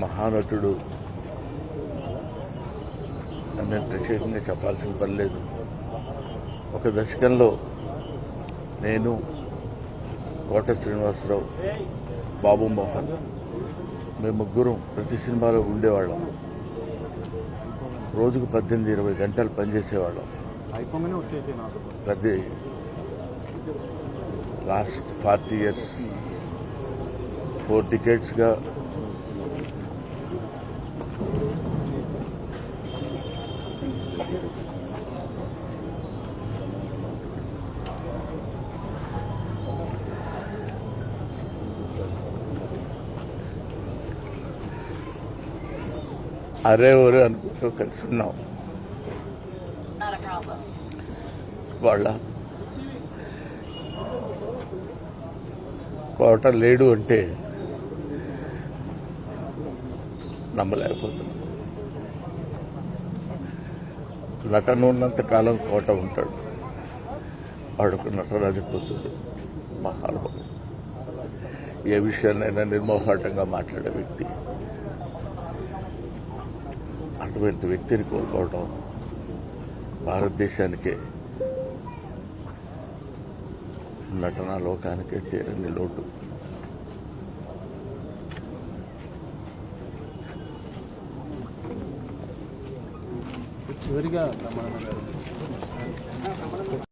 మహానటుడు అని ప్రత్యేకంగా చెప్పాల్సిన పని లేదు. ఒక దశకంలో నేను, కోట శ్రీనివాసరావు, బాబు మోహన్ మేము ముగ్గురం ప్రతి సినిమాలో ఉండేవాళ్ళం. రోజుకు 18-20 గంటలు పనిచేసేవాళ్ళం. ప్రతి లాస్ట్ 40 years 4 decades-గా అరే ఒరే అనుకుంటూ కలిసి ఉన్నాం. వాళ్ళ కోట లేడు అంటే నమ్మలేకపోతున్నాం. నటన ఉన్నంత కాలం కోట ఉంటాడు. వాడుకు నటరాజపోతుంది. మహానుభావుడు. ఏ విషయాన్నైనా నిర్మోహాటంగా మాట్లాడే వ్యక్తి. అటువంటి వ్యక్తిని కోల్పోవడం భారతదేశానికే, నటనా లోకానికే తీరని లోటు. చివరిగా